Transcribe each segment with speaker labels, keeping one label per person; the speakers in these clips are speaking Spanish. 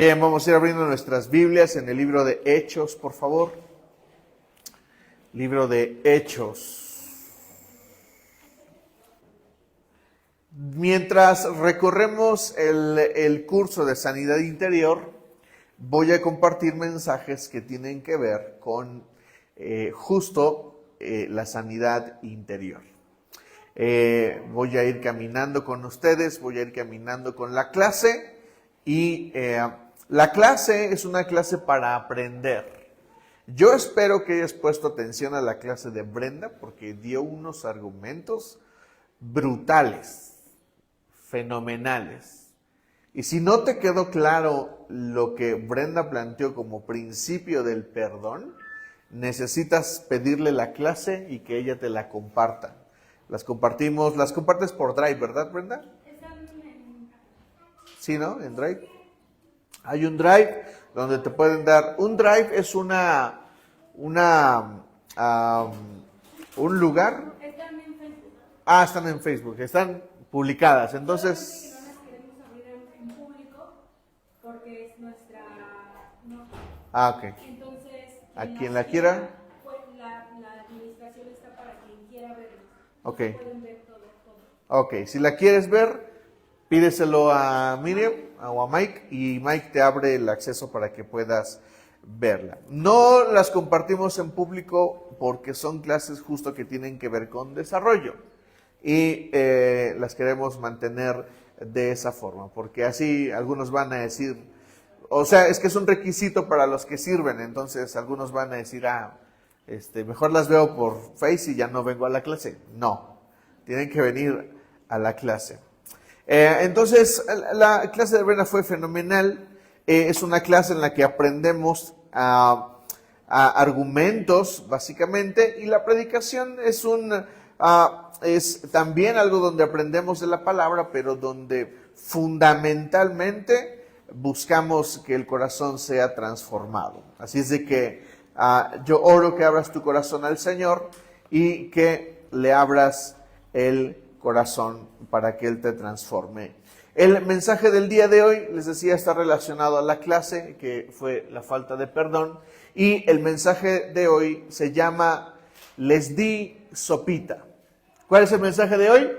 Speaker 1: Bien, vamos a ir abriendo nuestras Biblias en el libro de Hechos, por favor. Libro de Hechos. Mientras recorremos el curso de Sanidad Interior, voy a compartir mensajes que tienen que ver con la sanidad interior. Voy a ir caminando con ustedes, voy a ir caminando con la clase y la clase es una clase para aprender. Yo espero que hayas puesto atención a la clase de Brenda porque dio unos argumentos brutales, fenomenales. Y si no te quedó claro lo que Brenda planteó como principio del perdón, necesitas pedirle la clase y que ella te la comparta. Las compartes por Drive, ¿verdad, Brenda? Sí, ¿no? En Drive. Hay un Drive donde te pueden dar. Un Drive es un lugar.
Speaker 2: Están en Facebook.
Speaker 1: Están en Facebook, están publicadas. Entonces.
Speaker 2: No las queremos abrir en público porque es nuestra. No.
Speaker 1: Ok.
Speaker 2: Entonces.
Speaker 1: A quien la quiera.
Speaker 2: Pues la administración está para quien quiera verlo.
Speaker 1: Ok.
Speaker 2: Pueden ver todo.
Speaker 1: Ok, si la quieres ver, pídeselo a Miriam o a Mike y Mike te abre el acceso para que puedas verla. No las compartimos en público porque son clases justo que tienen que ver con desarrollo y las queremos mantener de esa forma, porque así algunos van a decir, o sea, es que es un requisito para los que sirven, entonces algunos van a decir, mejor las veo por Face y ya no vengo a la clase. No, tienen que venir a la clase. Entonces, la clase de Brenda fue fenomenal. Es una clase en la que aprendemos a argumentos, básicamente, y la predicación es también algo donde aprendemos de la palabra, pero donde fundamentalmente buscamos que el corazón sea transformado. Así es de que yo oro que abras tu corazón al Señor y que le abras el corazón para que Él te transforme. El mensaje del día de hoy, les decía, está relacionado a la clase, que fue la falta de perdón. Y el mensaje de hoy se llama Les di sopita. ¿Cuál es el mensaje de hoy?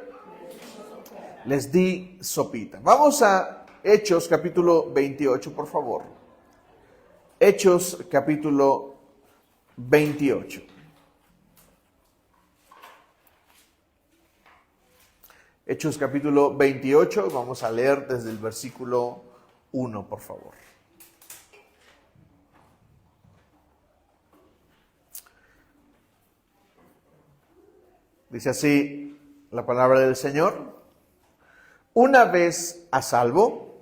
Speaker 1: Les di sopita. Vamos a Hechos capítulo 28, por favor. Hechos capítulo 28. Hechos capítulo 28, vamos a leer desde el versículo 1, por favor. Dice así la palabra del Señor. Una vez a salvo,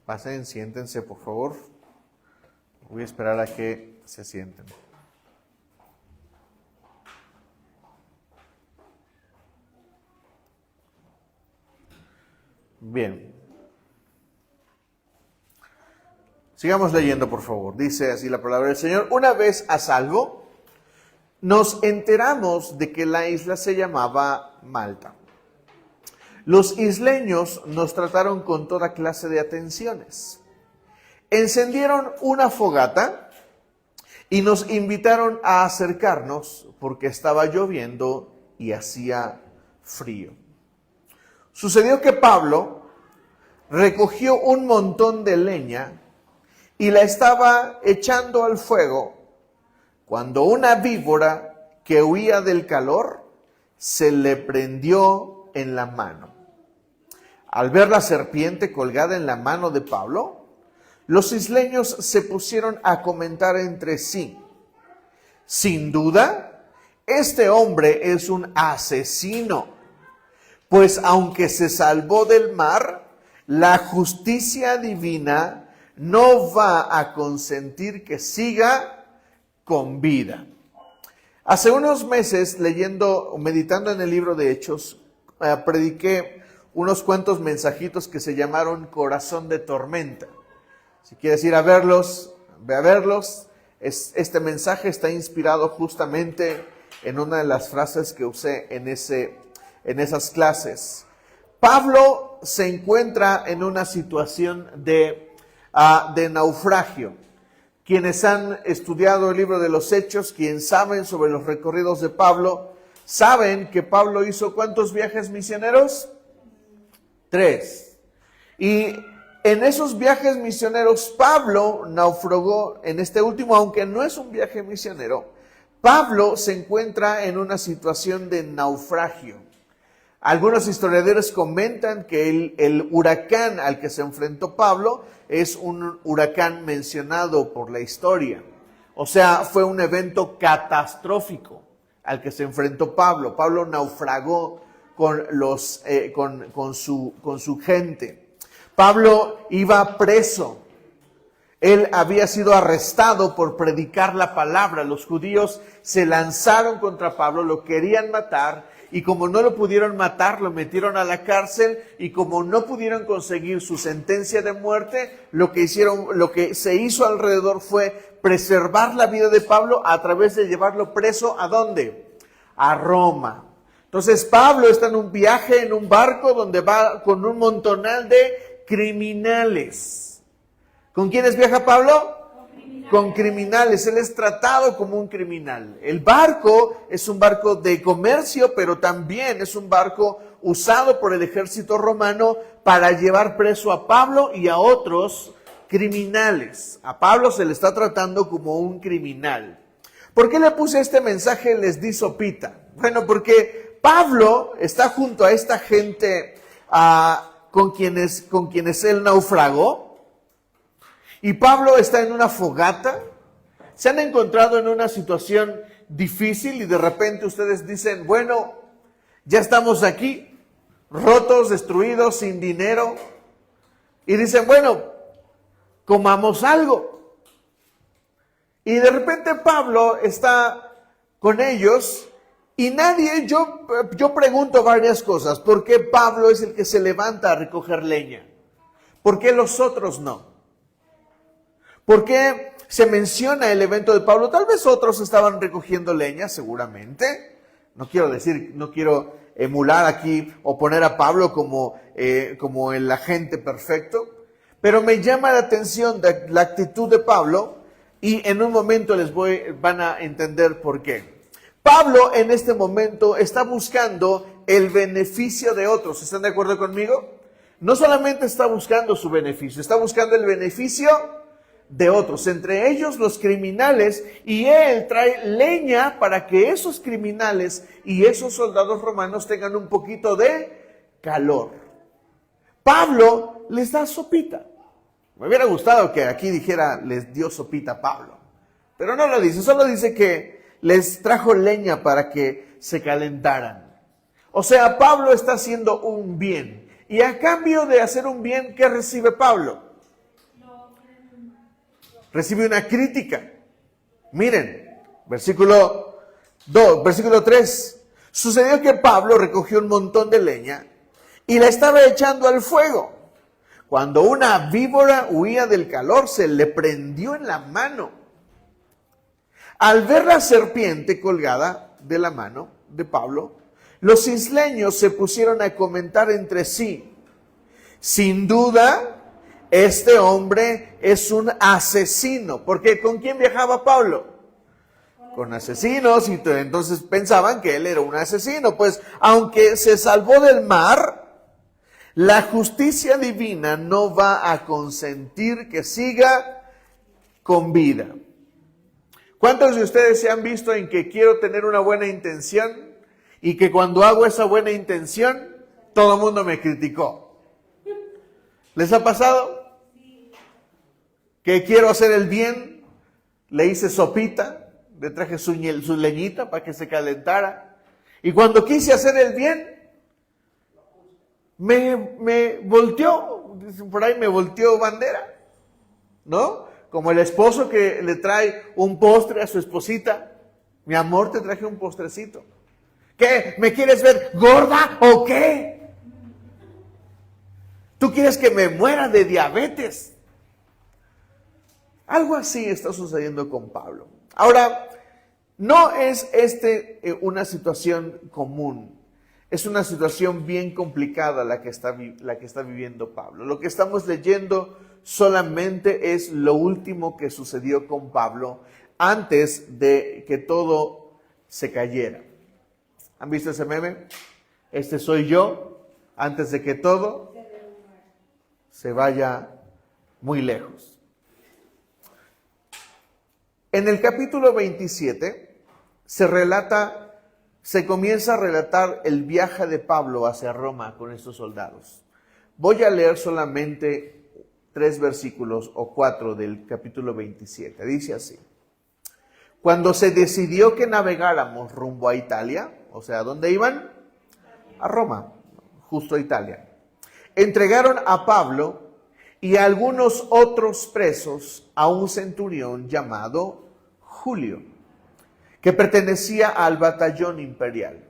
Speaker 1: pasen, siéntense por favor. Voy a esperar a que se sienten. Bien. Sigamos leyendo, por favor. Dice así la palabra del Señor. Una vez a salvo, nos enteramos de que la isla se llamaba Malta. Los isleños nos trataron con toda clase de atenciones. Encendieron una fogata y nos invitaron a acercarnos porque estaba lloviendo y hacía frío. Sucedió que Pablo recogió un montón de leña y la estaba echando al fuego cuando una víbora que huía del calor se le prendió en la mano. Al ver la serpiente colgada en la mano de Pablo, los isleños se pusieron a comentar entre sí. Sin duda, este hombre es un asesino. Pues aunque se salvó del mar, la justicia divina no va a consentir que siga con vida. Hace unos meses, meditando en el libro de Hechos, prediqué unos cuantos mensajitos que se llamaron Corazón de Tormenta. Si quieres ir a verlos, ve a verlos. Este mensaje está inspirado justamente en una de las frases que usé en esas clases. Pablo se encuentra en una situación de naufragio. Quienes han estudiado el libro de los Hechos, quienes saben sobre los recorridos de Pablo, saben que Pablo hizo ¿cuántos viajes misioneros? 3. Y en esos viajes misioneros, Pablo naufragó en este último, aunque no es un viaje misionero. Pablo se encuentra en una situación de naufragio. Algunos historiadores comentan que el huracán al que se enfrentó Pablo es un huracán mencionado por la historia. O sea, fue un evento catastrófico al que se enfrentó Pablo. Pablo naufragó con su gente. Pablo iba preso. Él había sido arrestado por predicar la palabra. Los judíos se lanzaron contra Pablo, lo querían matar, y como no lo pudieron matar, lo metieron a la cárcel, y como no pudieron conseguir su sentencia de muerte, lo que se hizo alrededor fue preservar la vida de Pablo a través de llevarlo preso, ¿a dónde? A Roma. Entonces Pablo está en un viaje, en un barco, donde va con un montonal de criminales. ¿Con quiénes viaja Pablo? Con criminales. Él es tratado como un criminal. El barco es un barco de comercio, pero también es un barco usado por el ejército romano para llevar preso a Pablo y a otros criminales. A Pablo se le está tratando como un criminal. ¿Por qué le puse este mensaje les di sopita? Bueno, porque Pablo está junto a esta gente con quienes él naufragó. Y Pablo está en una fogata. Se han encontrado en una situación difícil y de repente ustedes dicen, bueno, ya estamos aquí, rotos, destruidos, sin dinero. Y dicen, bueno, comamos algo. Y de repente Pablo está con ellos y yo pregunto varias cosas. ¿Por qué Pablo es el que se levanta a recoger leña? ¿Por qué los otros no? ¿Por qué se menciona el evento de Pablo? Tal vez otros estaban recogiendo leña, seguramente. No quiero emular aquí o poner a Pablo como el agente perfecto. Pero me llama la atención la actitud de Pablo y en un momento van a entender por qué. Pablo en este momento está buscando el beneficio de otros. ¿Están de acuerdo conmigo? No solamente está buscando su beneficio, está buscando el beneficio de otros, entre ellos los criminales, y él trae leña para que esos criminales y esos soldados romanos tengan un poquito de calor. Pablo les da sopita. Me hubiera gustado que aquí dijera les dio sopita a Pablo, pero no lo dice, solo dice que les trajo leña para que se calentaran. O sea, Pablo está haciendo un bien, y a cambio de hacer un bien, ¿qué recibe Pablo? Recibe una crítica. Miren, versículo 3. Sucedió que Pablo recogió un montón de leña y la estaba echando al fuego. Cuando una víbora huía del calor, se le prendió en la mano. Al ver la serpiente colgada de la mano de Pablo, los isleños se pusieron a comentar entre sí: sin duda, este hombre es un asesino. Porque ¿con quién viajaba Pablo? Con asesinos, y entonces pensaban que él era un asesino. Pues aunque se salvó del mar, la justicia divina no va a consentir que siga con vida. ¿Cuántos de ustedes se han visto en que quiero tener una buena intención y que cuando hago esa buena intención, todo el mundo me criticó? ¿Les ha pasado? Que quiero hacer el bien, le hice sopita, le traje su leñita para que se calentara. Y cuando quise hacer el bien, me volteó, por ahí me volteó bandera, ¿no? Como el esposo que le trae un postre a su esposita. Mi amor, te traje un postrecito. ¿Qué? ¿Me quieres ver gorda o qué? ¿Tú quieres que me muera de diabetes? Algo así está sucediendo con Pablo. Ahora, no es una situación común. Es una situación bien complicada la que está viviendo Pablo. Lo que estamos leyendo solamente es lo último que sucedió con Pablo antes de que todo se cayera. ¿Han visto ese meme? Este soy yo antes de que todo se vaya muy lejos. En el capítulo 27 se comienza a relatar el viaje de Pablo hacia Roma con estos soldados. Voy a leer solamente 3 versículos o 4 del capítulo 27. Dice así: cuando se decidió que navegáramos rumbo a Italia, o sea, ¿a dónde iban? A Roma, justo a Italia. Entregaron a Pablo y a algunos otros presos a un centurión llamado Julio, que pertenecía al batallón imperial.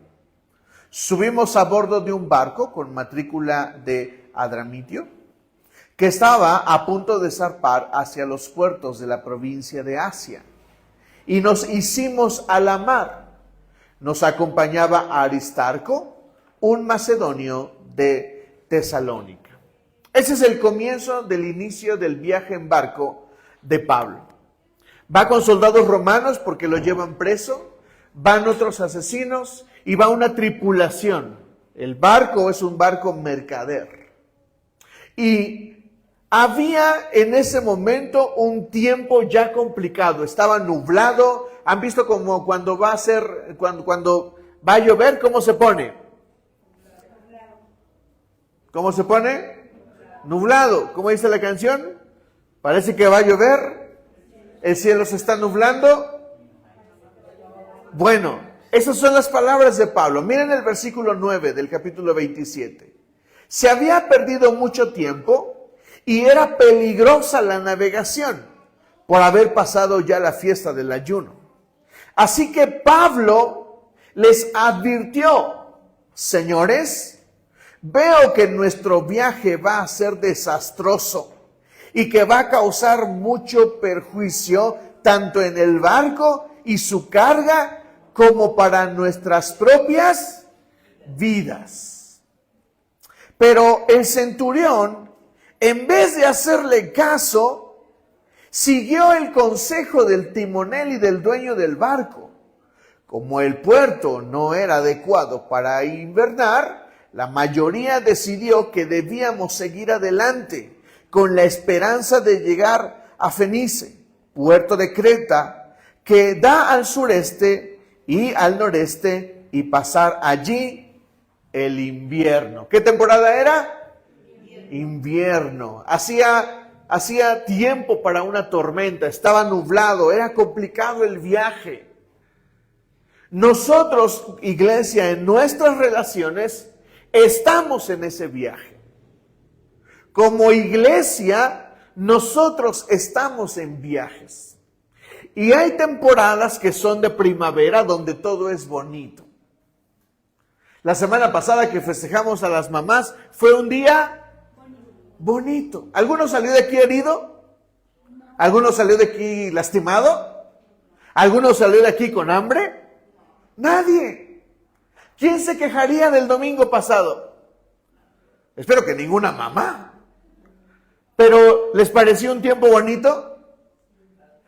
Speaker 1: Subimos a bordo de un barco con matrícula de Adramitio, que estaba a punto de zarpar hacia los puertos de la provincia de Asia, y nos hicimos a la mar. Nos acompañaba Aristarco, un macedonio de Tesalónica. Ese es el comienzo del inicio del viaje en barco de Pablo. Va con soldados romanos porque lo llevan preso, van otros asesinos y va una tripulación. El barco es un barco mercader. Y había en ese momento un tiempo ya complicado, estaba nublado. ¿Han visto como cuando va a llover, cómo se pone? ¿Cómo se pone? Nublado. ¿Cómo dice la canción? Parece que va a llover. El cielo se está nublando. Bueno, esas son las palabras de Pablo. Miren el versículo 9 del capítulo 27. Se había perdido mucho tiempo y era peligrosa la navegación por haber pasado ya la fiesta del ayuno. Así que Pablo les advirtió: señores, veo que nuestro viaje va a ser desastroso y que va a causar mucho perjuicio tanto en el barco y su carga como para nuestras propias vidas. Pero el centurión, en vez de hacerle caso, siguió el consejo del timonel y del dueño del barco. Como el puerto no era adecuado para invernar, la mayoría decidió que debíamos seguir adelante con la esperanza de llegar a Fenice, puerto de Creta, que da al sureste y al noreste, y pasar allí el invierno. ¿Qué temporada era? Invierno. Hacía tiempo para una tormenta, estaba nublado, era complicado el viaje. Nosotros, iglesia, en nuestras relaciones, estamos en ese viaje. Como iglesia, nosotros estamos en viajes. Y hay temporadas que son de primavera, donde todo es bonito. La semana pasada que festejamos a las mamás, fue un día bonito. ¿Alguno salió de aquí herido? ¿Alguno salió de aquí lastimado? ¿Alguno salió de aquí con hambre? Nadie. ¿Quién se quejaría del domingo pasado? Espero que ninguna mamá. ¿Pero les pareció un tiempo bonito?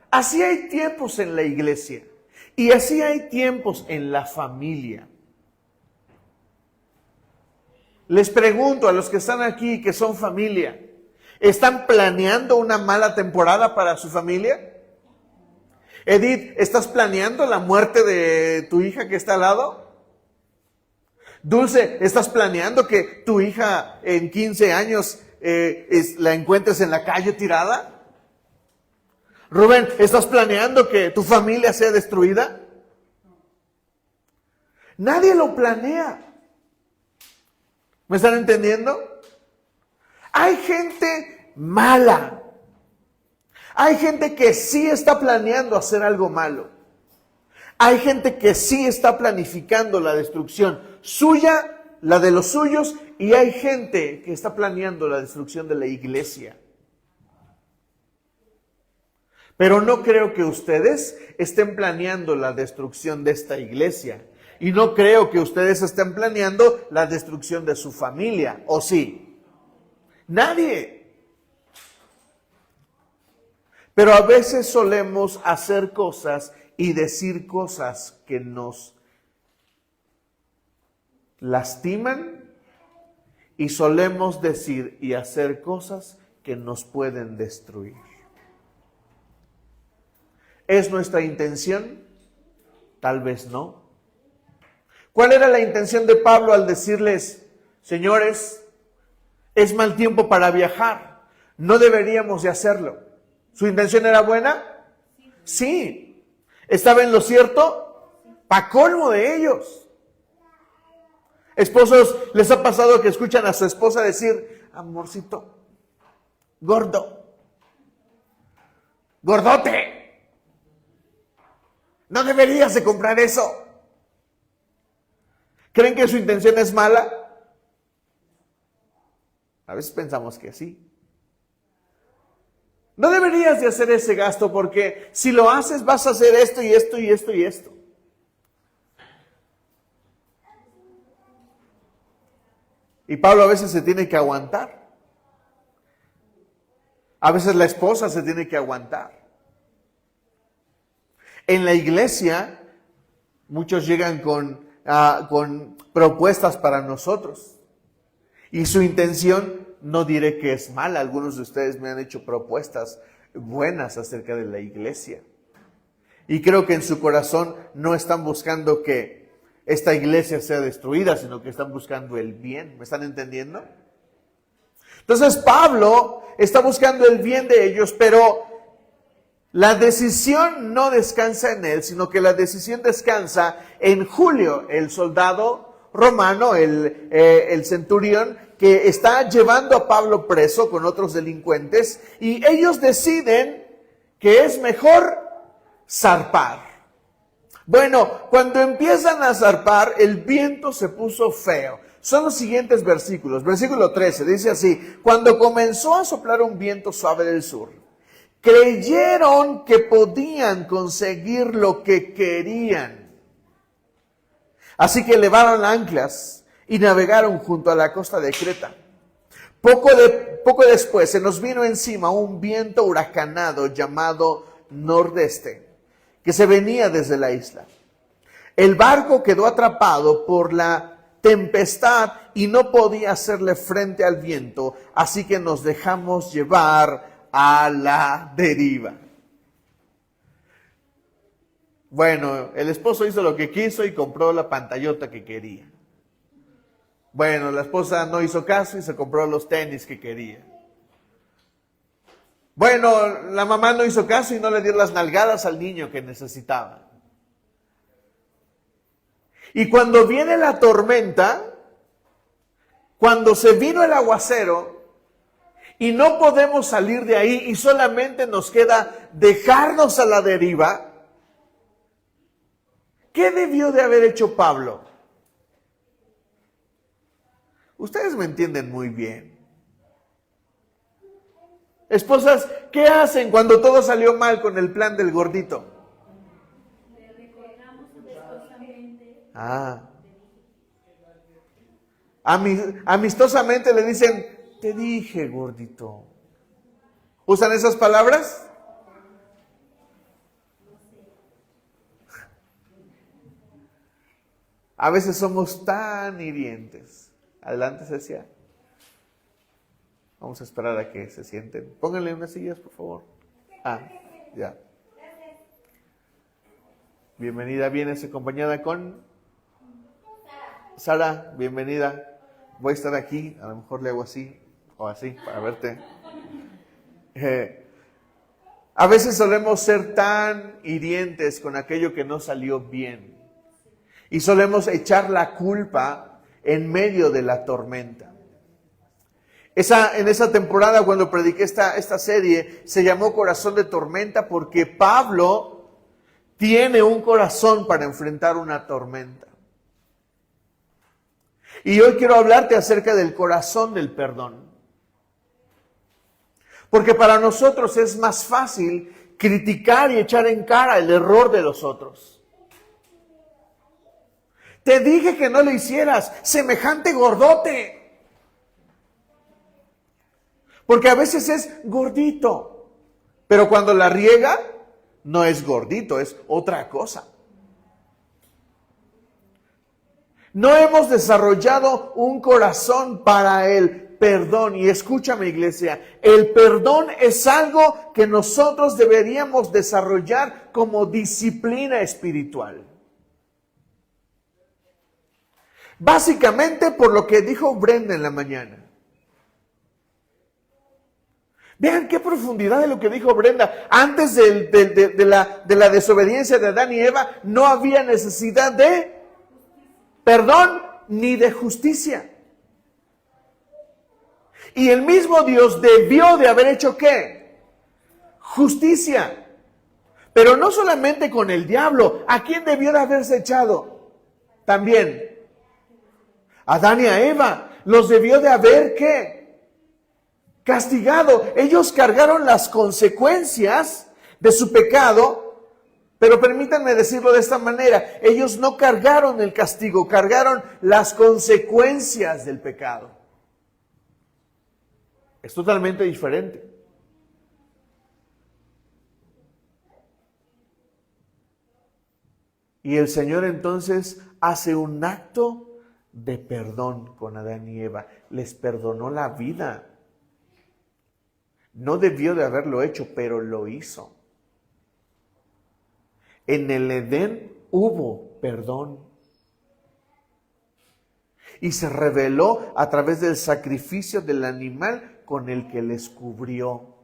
Speaker 1: Así hay tiempos en la iglesia. Y así hay tiempos en la familia. Les pregunto a los que están aquí, que son familia, ¿están planeando una mala temporada para su familia? Edith, ¿estás planeando la muerte de tu hija que está al lado? Dulce, ¿estás planeando que tu hija en 15 años la encuentres en la calle tirada? Rubén, ¿estás planeando que tu familia sea destruida? Nadie lo planea. ¿Me están entendiendo? Hay gente mala. Hay gente que sí está planeando hacer algo malo. Hay gente que sí está planificando la destrucción suya, la de los suyos, y hay gente que está planeando la destrucción de la iglesia. Pero no creo que ustedes estén planeando la destrucción de esta iglesia. Y no creo que ustedes estén planeando la destrucción de su familia, ¿o sí? Nadie. Pero a veces solemos hacer cosas y decir cosas que nos lastiman y solemos decir y hacer cosas que nos pueden destruir. ¿Es nuestra intención? Tal vez no. ¿Cuál era la intención de Pablo al decirles, señores, es mal tiempo para viajar, no deberíamos de hacerlo? ¿Su intención era buena? Sí. ¿Estaba en lo cierto? Pa' colmo de ellos. Esposos, ¿les ha pasado que escuchan a su esposa decir, amorcito, gordo, gordote, no deberías de comprar eso? ¿Creen que su intención es mala? A veces pensamos que sí. No deberías de hacer ese gasto porque si lo haces vas a hacer esto y esto y esto y esto. Y Pablo a veces se tiene que aguantar. A veces la esposa se tiene que aguantar. En la iglesia, muchos llegan con propuestas para nosotros. Y su intención, no diré que es mala. Algunos de ustedes me han hecho propuestas buenas acerca de la iglesia. Y creo que en su corazón no están buscando que esta iglesia sea destruida, sino que están buscando el bien. ¿Me están entendiendo? Entonces Pablo está buscando el bien de ellos, pero la decisión no descansa en él, sino que la decisión descansa en Julio, el soldado romano, el centurión, que está llevando a Pablo preso con otros delincuentes, y ellos deciden que es mejor zarpar. Bueno, cuando empiezan a zarpar, el viento se puso feo. Son los siguientes versículos. Versículo 13, dice así: cuando comenzó a soplar un viento suave del sur, creyeron que podían conseguir lo que querían. Así que elevaron anclas y navegaron junto a la costa de Creta. Poco después se nos vino encima un viento huracanado llamado nordeste, que se venía desde la isla. El barco quedó atrapado por la tempestad y no podía hacerle frente al viento, así que nos dejamos llevar a la deriva. Bueno, el esposo hizo lo que quiso y compró la pantallota que quería. Bueno, la esposa no hizo caso y se compró los tenis que quería. Bueno, la mamá no hizo caso y no le dio las nalgadas al niño que necesitaba. Y cuando viene la tormenta, cuando se vino el aguacero y no podemos salir de ahí y solamente nos queda dejarnos a la deriva, ¿qué debió de haber hecho Pablo? Ustedes me entienden muy bien. Esposas, ¿qué hacen cuando todo salió mal con el plan del gordito?
Speaker 2: Le recordamos amistosamente.
Speaker 1: Amistosamente le dicen, te dije, gordito. ¿Usan esas palabras? A veces somos tan hirientes. Adelante, Cecia. Vamos a esperar a que se sienten. Pónganle unas sillas, por favor. Ya. Bienvenida, vienes acompañada con Sara, bienvenida. Voy a estar aquí, a lo mejor le hago así o así para verte. A veces solemos ser tan hirientes con aquello que no salió bien. Y solemos echar la culpa en medio de la tormenta. En esa temporada, cuando prediqué esta serie, se llamó Corazón de Tormenta porque Pablo tiene un corazón para enfrentar una tormenta. Y hoy quiero hablarte acerca del corazón del perdón. Porque para nosotros es más fácil criticar y echar en cara el error de los otros. Te dije que no le hicieras semejante gordote. Porque a veces es gordito, pero cuando la riega, no es gordito, es otra cosa. No hemos desarrollado un corazón para el perdón. Y escúchame, iglesia, el perdón es algo que nosotros deberíamos desarrollar como disciplina espiritual. Básicamente por lo que dijo Brenda en la mañana. Vean qué profundidad de lo que dijo Brenda. Antes de la desobediencia de Adán y Eva, no había necesidad de perdón ni de justicia. Y el mismo Dios debió de haber hecho ¿qué? Justicia. Pero no solamente con el diablo. ¿A quién debió de haberse echado? También a Adán y a Eva. Los debió de haber ¿qué? Castigado. Ellos cargaron las consecuencias de su pecado. Pero permítanme decirlo de esta manera, ellos no cargaron el castigo, cargaron las consecuencias del pecado. Es totalmente diferente. Y el Señor entonces hace un acto de perdón con Adán y Eva. Les perdonó la vida. No debió de haberlo hecho, pero lo hizo. En el Edén hubo perdón. Y se reveló a través del sacrificio del animal con el que les cubrió.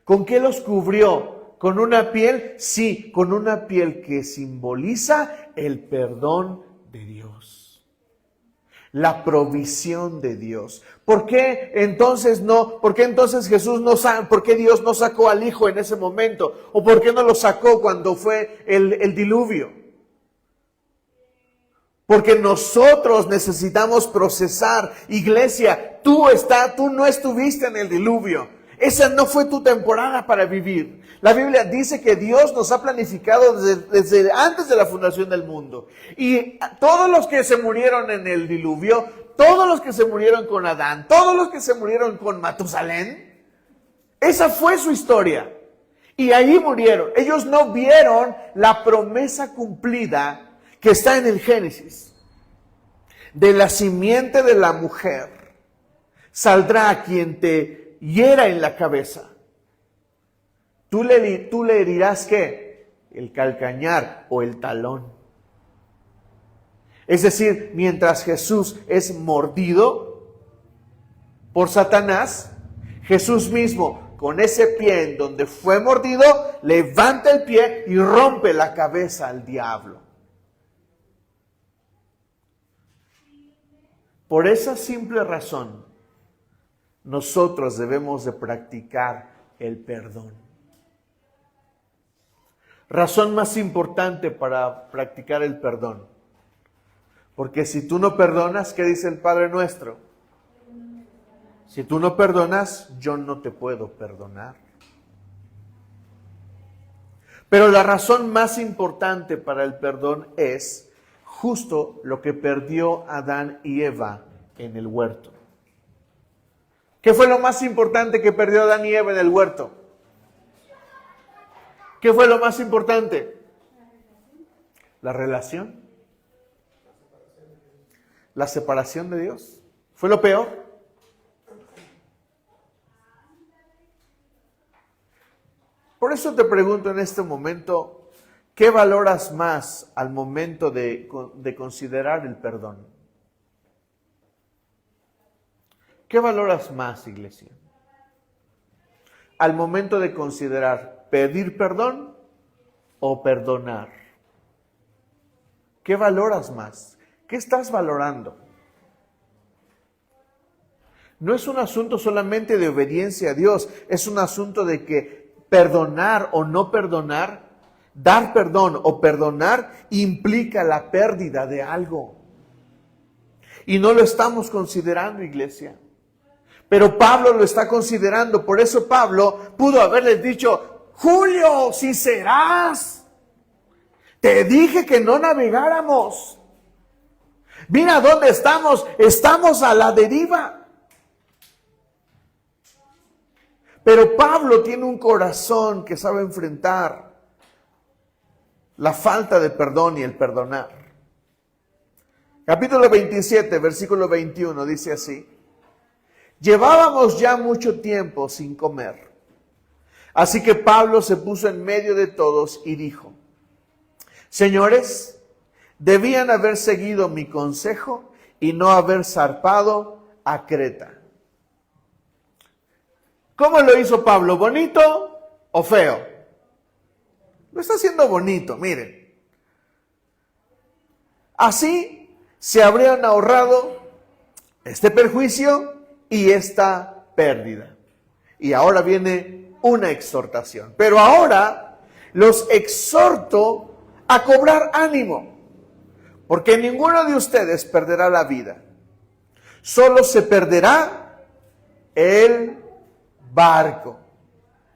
Speaker 1: ¿Con qué los cubrió? ¿Con una piel? Sí, con una piel que simboliza el perdón de Dios. La provisión de Dios. ¿Por qué entonces Jesús no sacó, por qué Dios no sacó al Hijo en ese momento? ¿O por qué no lo sacó cuando fue el diluvio? Porque nosotros necesitamos procesar. Iglesia, tú no estuviste en el diluvio. Esa no fue tu temporada para vivir. La Biblia dice que Dios nos ha planificado desde antes de la fundación del mundo. Y todos los que se murieron en el diluvio, todos los que se murieron con Adán, todos los que se murieron con Matusalén, esa fue su historia. Y ahí murieron. Ellos no vieron la promesa cumplida que está en el Génesis. De la simiente de la mujer saldrá a quien te hiera en la cabeza. Tú le herirás ¿qué? El calcañar o el talón. Es decir, mientras Jesús es mordido por Satanás, Jesús mismo, con ese pie en donde fue mordido, levanta el pie y rompe la cabeza al diablo. Por esa simple razón, nosotros debemos de practicar el perdón. Razón más importante para practicar el perdón. Porque si tú no perdonas, ¿qué dice el Padre Nuestro? Si tú no perdonas, yo no te puedo perdonar. Pero la razón más importante para el perdón es justo lo que perdió Adán y Eva en el huerto. ¿Qué fue lo más importante que perdió Adán y Eva en el huerto? ¿Qué fue lo más importante? La relación. La separación de Dios. ¿Fue lo peor? Por eso te pregunto en este momento, ¿qué valoras más al momento de considerar el perdón? ¿Qué valoras más, iglesia? Al momento de considerar pedir perdón o perdonar. ¿Qué valoras más? ¿Qué estás valorando? No es un asunto solamente de obediencia a Dios, es un asunto de que perdonar o no perdonar, dar perdón o perdonar implica la pérdida de algo. Y no lo estamos considerando, iglesia. Pero Pablo lo está considerando, por eso Pablo pudo haberles dicho: Julio, si serás, te dije que no navegáramos. Mira dónde estamos. Estamos a la deriva. Pero Pablo tiene un corazón que sabe enfrentar la falta de perdón y el perdonar. Capítulo 27, versículo 21, dice así: llevábamos ya mucho tiempo sin comer. Así que Pablo se puso en medio de todos y dijo: señores, debían haber seguido mi consejo y no haber zarpado a Creta. ¿Cómo lo hizo Pablo? ¿Bonito o feo? Lo está haciendo bonito, miren. Así se habrían ahorrado este perjuicio y esta pérdida. Y ahora viene una exhortación. Pero ahora los exhorto a cobrar ánimo, porque ninguno de ustedes perderá la vida. Solo se perderá el barco.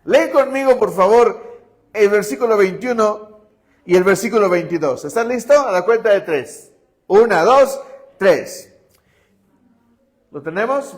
Speaker 1: Lee conmigo, por favor, el versículo 21 y el versículo 22. ¿Estás listo? A la cuenta de 3. 1, 2, 3. ¿Lo tenemos?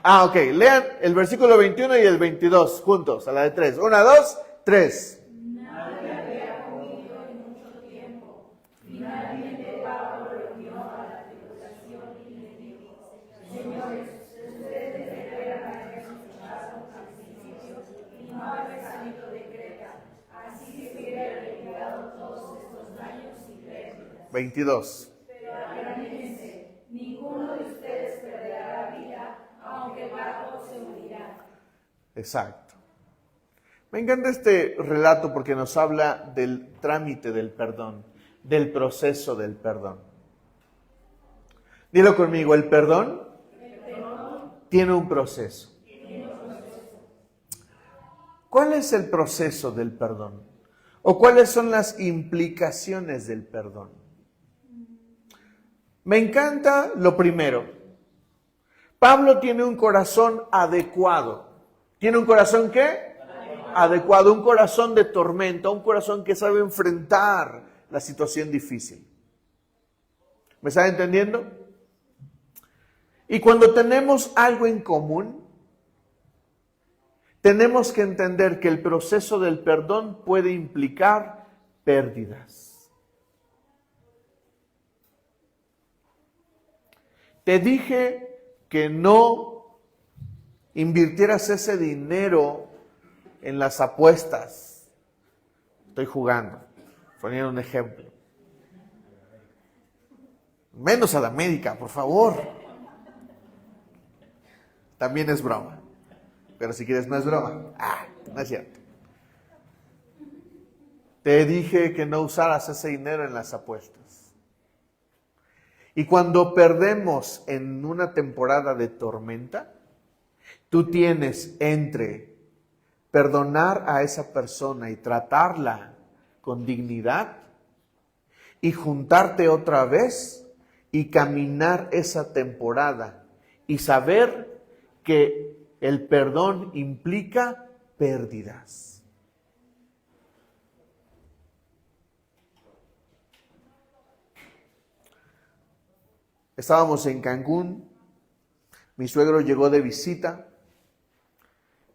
Speaker 1: Ok. Lean el versículo 21 y el 22 juntos, a la de 3. 1, 2, 3.
Speaker 2: Nadie había comido en mucho tiempo. Finalmente Pablo reunió a la tripulación y les dijo: señores, ustedes deberían haber escuchado al principio y no haber salido de Creta. Así se hubieran evitado todos estos daños y pérdidas.
Speaker 1: 22.
Speaker 2: Pero acuérdense, ninguno de ustedes perderá la vida, aunque el barco se hundirá.
Speaker 1: Exacto. Me encanta este relato porque nos habla del trámite del perdón, del proceso del perdón. Dilo conmigo, el perdón tiene un proceso. ¿Cuál es el proceso del perdón? ¿O cuáles son las implicaciones del perdón? Me encanta lo primero. Pablo tiene un corazón adecuado. ¿Tiene un corazón qué? Adecuado, un corazón de tormenta, un corazón que sabe enfrentar la situación difícil. ¿Me está entendiendo? Y cuando tenemos algo en común, tenemos que entender que el proceso del perdón puede implicar pérdidas. Te dije que no invirtieras ese dinero en las apuestas. Estoy jugando, poniendo un ejemplo. Menos a la América, por favor. También es broma. Pero si quieres no es broma. No es cierto. Te dije que no usaras ese dinero en las apuestas. Y cuando perdemos en una temporada de tormenta, tú tienes entre perdonar a esa persona y tratarla con dignidad y juntarte otra vez y caminar esa temporada y saber que el perdón implica pérdidas. Estábamos en Cancún, mi suegro llegó de visita.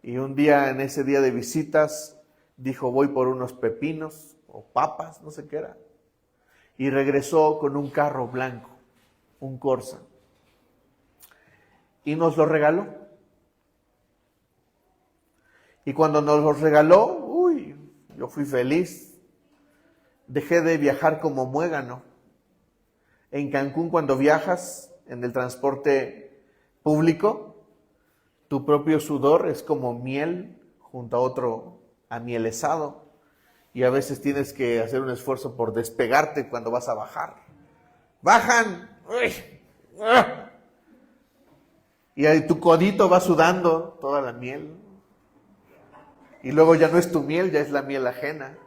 Speaker 1: Y un día, en ese día de visitas, dijo: voy por unos pepinos o papas, no sé qué era. Y regresó con un carro blanco, un Corsa. Y nos lo regaló. Y cuando nos lo regaló, yo fui feliz. Dejé de viajar como muégano. En Cancún, cuando viajas en el transporte público, tu propio sudor es como miel junto a otro amielezado. Y a veces tienes que hacer un esfuerzo por despegarte cuando vas a bajar. ¡Bajan! Y ahí tu codito va sudando toda la miel. Y luego ya no es tu miel, ya es la miel ajena.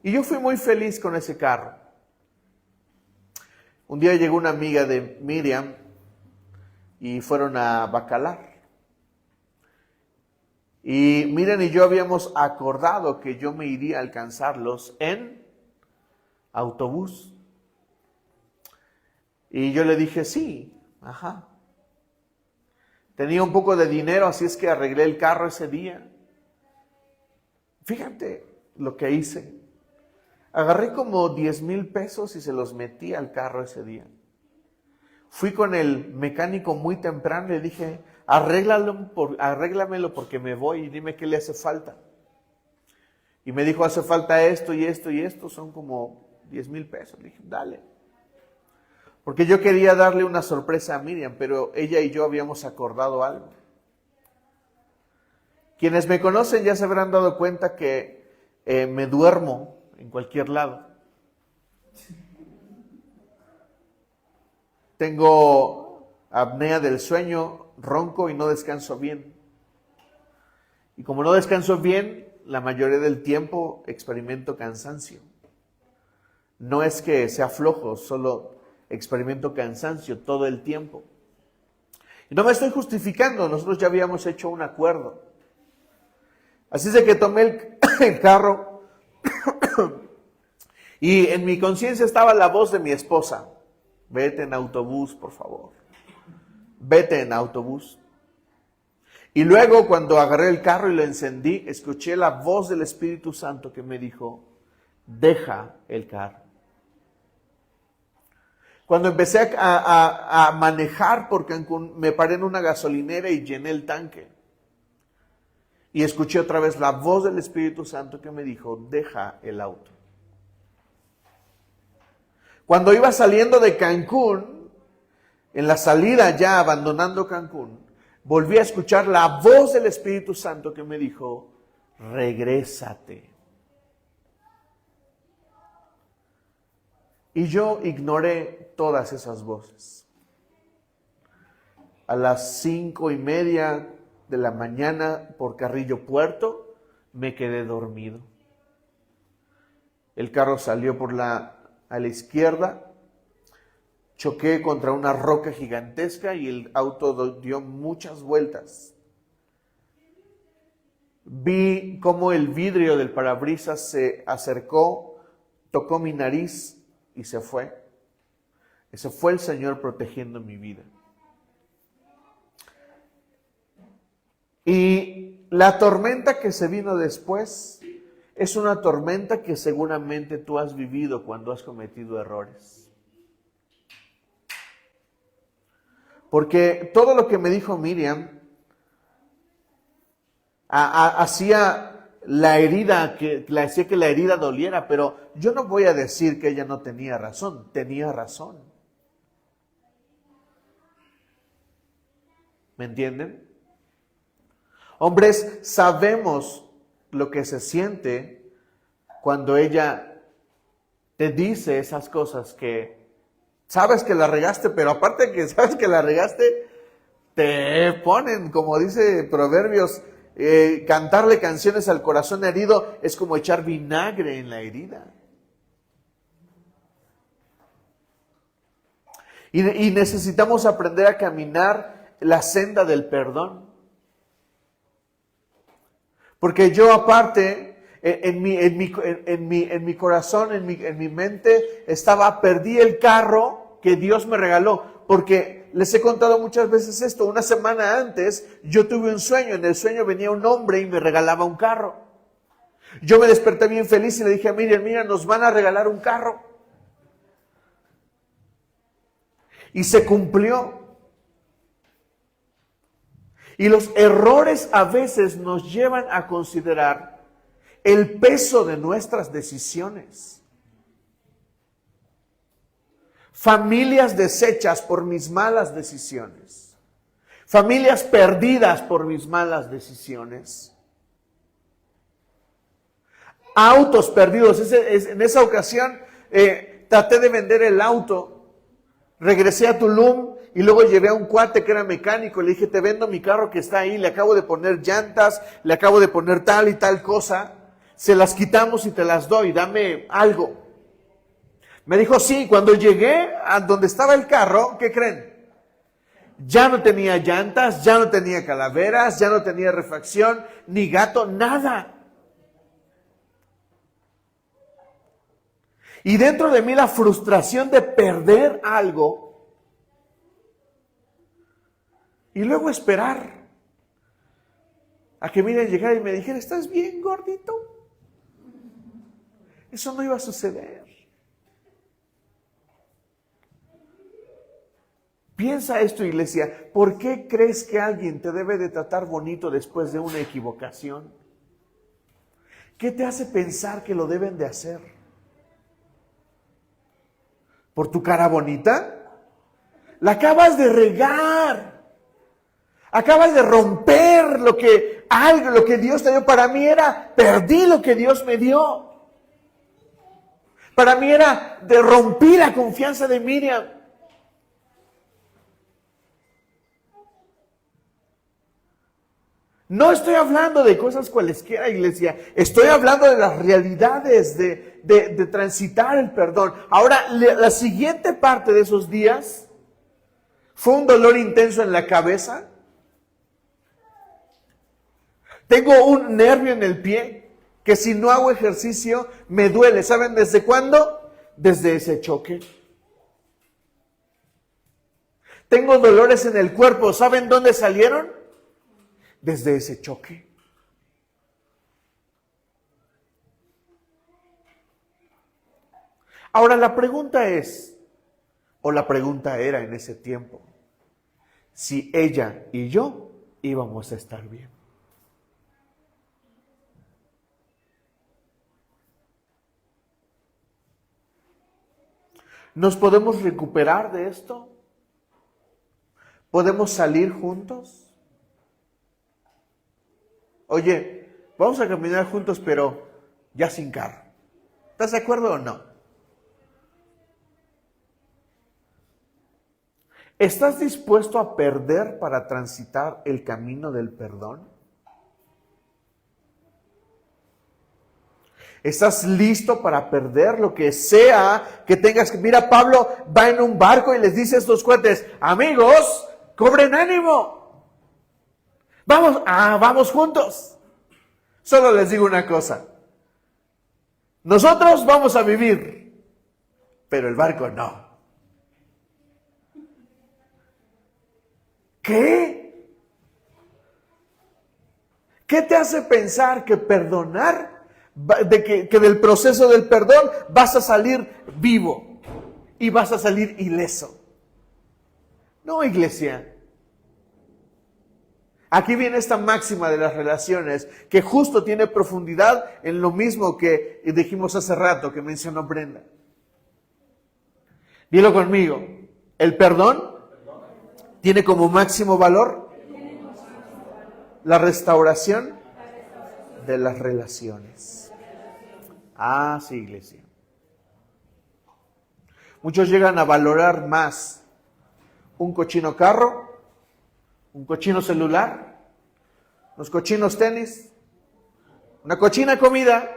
Speaker 1: Y yo fui muy feliz con ese carro. Un día llegó una amiga de Miriam y fueron a Bacalar. Y Miriam y yo habíamos acordado que yo me iría a alcanzarlos en autobús. Y yo le dije, sí, ajá. Tenía un poco de dinero, así es que arreglé el carro ese día. Fíjate lo que hice. Agarré como 10,000 pesos y se los metí al carro ese día. Fui con el mecánico muy temprano y le dije, arréglamelo porque me voy y dime qué le hace falta. Y me dijo, hace falta esto y esto y esto, son como 10,000 pesos. Le dije, dale. Porque yo quería darle una sorpresa a Miriam, pero ella y yo habíamos acordado algo. Quienes me conocen ya se habrán dado cuenta que me duermo en cualquier lado. Tengo apnea del sueño, ronco y no descanso bien. Y como no descanso bien, la mayoría del tiempo experimento cansancio. No es que sea flojo, solo experimento cansancio todo el tiempo. Y no me estoy justificando, nosotros ya habíamos hecho un acuerdo. Así es de que tomé el carro y en mi conciencia estaba la voz de mi esposa. Vete en autobús, por favor. Vete en autobús. Y luego cuando agarré el carro y lo encendí, escuché la voz del Espíritu Santo que me dijo, deja el carro. Cuando empecé a manejar por Cancún, me paré en una gasolinera y llené el tanque. Y escuché otra vez la voz del Espíritu Santo que me dijo, deja el auto. Cuando iba saliendo de Cancún, en la salida ya abandonando Cancún, volví a escuchar la voz del Espíritu Santo que me dijo, regrésate. Y yo ignoré todas esas voces. A las 5:30 de la mañana por Carrillo Puerto, me quedé dormido. El carro salió a la izquierda, choqué contra una roca gigantesca y el auto dio muchas vueltas. Vi cómo el vidrio del parabrisas se acercó, tocó mi nariz y se fue. Ese fue el Señor protegiendo mi vida. Y la tormenta que se vino después es una tormenta que seguramente tú has vivido cuando has cometido errores. Porque todo lo que me dijo Miriam hacía la herida, hacía que la herida doliera, pero yo no voy a decir que ella no tenía razón, tenía razón. ¿Me entienden? Hombres, sabemos lo que se siente cuando ella te dice esas cosas que sabes que la regaste, pero aparte de que sabes que la regaste, te ponen, como dice Proverbios, cantarle canciones al corazón herido es como echar vinagre en la herida. Y necesitamos aprender a caminar la senda del perdón. Porque yo aparte, en mi corazón, en mi mente, perdí el carro que Dios me regaló. Porque les he contado muchas veces esto, una semana antes yo tuve un sueño, en el sueño venía un hombre y me regalaba un carro. Yo me desperté bien feliz y le dije a Miriam, mira, nos van a regalar un carro. Y se cumplió. Y los errores a veces nos llevan a considerar el peso de nuestras decisiones. Familias deshechas por mis malas decisiones. Familias perdidas por mis malas decisiones. Autos perdidos. En esa ocasión traté de vender el auto. Regresé a Tulum y luego llevé a un cuate que era mecánico. Le dije, te vendo mi carro que está ahí. Le acabo de poner llantas, le acabo de poner tal y tal cosa. Se las quitamos y te las doy. Dame algo. Me dijo, sí. Cuando llegué a donde estaba el carro, ¿qué creen? Ya no tenía llantas, ya no tenía calaveras, ya no tenía refacción, ni gato, nada. Y dentro de mí la frustración de perder algo y luego esperar a que miren llegar y me dijera, ¿estás bien, gordito? Eso no iba a suceder. Piensa esto, iglesia. ¿Por qué crees que alguien te debe de tratar bonito después de una equivocación? ¿Qué te hace pensar que lo deben de hacer? ¿Por tu cara bonita? La acabas de regar. Acabas de romper lo que Dios te dio. Para mí perdí lo que Dios me dio. Para mí rompí la confianza de Miriam. No estoy hablando de cosas cualesquiera, iglesia. Estoy hablando de las realidades de transitar el perdón. Ahora, la siguiente parte de esos días fue un dolor intenso en la cabeza. Tengo un nervio en el pie que si no hago ejercicio me duele. ¿Saben desde cuándo? Desde ese choque. Tengo dolores en el cuerpo. ¿Saben dónde salieron? Desde ese choque. Ahora la pregunta es, o la pregunta era en ese tiempo, si ella y yo íbamos a estar bien. ¿Nos podemos recuperar de esto? ¿Podemos salir juntos? Oye, vamos a caminar juntos, pero ya sin carro. ¿Estás de acuerdo o no? ¿Estás dispuesto a perder para transitar el camino del perdón? ¿Estás listo para perder lo que sea que tengas que? Mira, Pablo va en un barco y les dice a estos cuates, amigos, cobren ánimo. Vamos juntos. Solo les digo una cosa. Nosotros vamos a vivir, pero el barco no. ¿Qué? ¿Qué te hace pensar que perdonar, que del proceso del perdón vas a salir vivo y vas a salir ileso? No, iglesia. Aquí viene esta máxima de las relaciones que justo tiene profundidad en lo mismo que dijimos hace rato, que mencionó Brenda. Dilo conmigo. El perdón tiene como máximo valor la restauración de las relaciones. Ah, sí, iglesia. Muchos llegan a valorar más un cochino carro, un cochino celular, unos cochinos tenis, una cochina comida,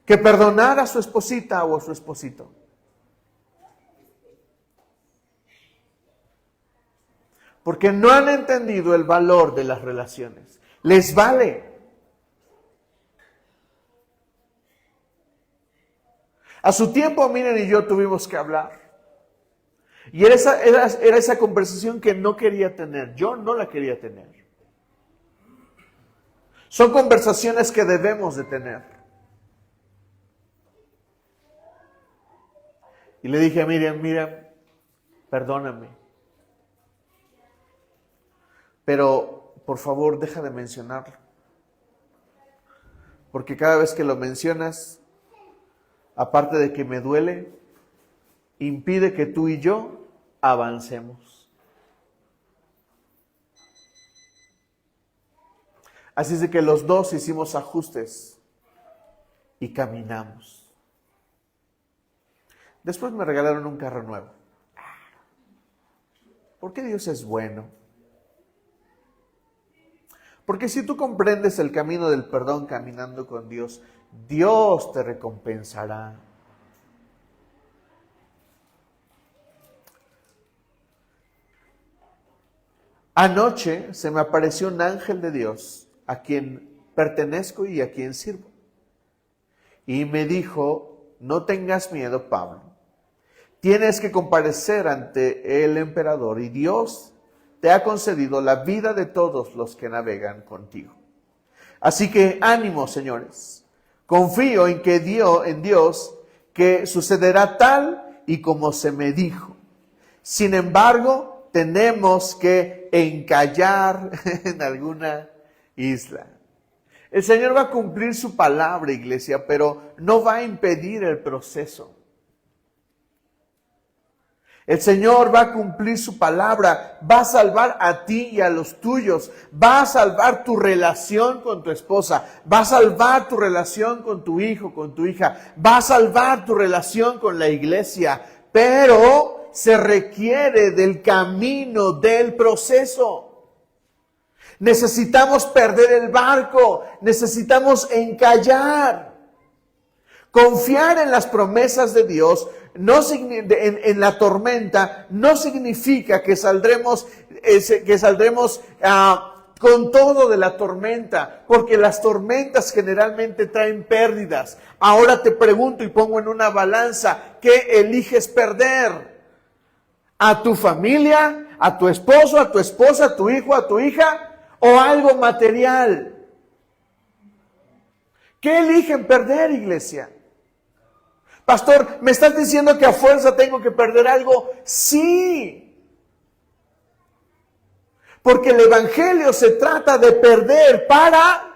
Speaker 1: que perdonar a su esposita o a su esposito. Porque no han entendido el valor de las relaciones. Les vale. A su tiempo, Miren y yo tuvimos que hablar. Y era esa conversación que no quería tener. Yo no la quería tener. Son conversaciones que debemos de tener. Y le dije a Miriam, perdóname. Pero, por favor, deja de mencionarlo. Porque cada vez que lo mencionas, aparte de que me duele, impide que tú y yo avancemos. Así es de que los dos hicimos ajustes y caminamos. Después me regalaron un carro nuevo. ¿Por qué Dios es bueno? Porque si tú comprendes el camino del perdón caminando con Dios, Dios te recompensará. Anoche se me apareció un ángel de Dios a quien pertenezco y a quien sirvo. Y me dijo no tengas miedo, Pablo. Tienes que comparecer ante el emperador y Dios te ha concedido la vida de todos los que navegan contigo. Así que ánimo, señores. Confío en Dios, que sucederá tal y como se me dijo. Sin embargo, tenemos que encallar en alguna isla. El Señor va a cumplir su palabra, iglesia, pero no va a impedir el proceso. El Señor va a cumplir su palabra, va a salvar a ti y a los tuyos, va a salvar tu relación con tu esposa, va a salvar tu relación con tu hijo, con tu hija, va a salvar tu relación con la iglesia, pero se requiere del camino, del proceso. Necesitamos perder el barco, necesitamos encallar. Confiar en las promesas de Dios en la tormenta no significa que saldremos con todo de la tormenta, porque las tormentas generalmente traen pérdidas. Ahora te pregunto y pongo en una balanza, ¿qué eliges perder? ¿A tu familia, a tu esposo, a tu esposa, a tu hijo, a tu hija, o algo material? ¿Qué eligen perder, iglesia? Pastor, ¿me estás diciendo que a fuerza tengo que perder algo? Sí. Porque el evangelio se trata de perder para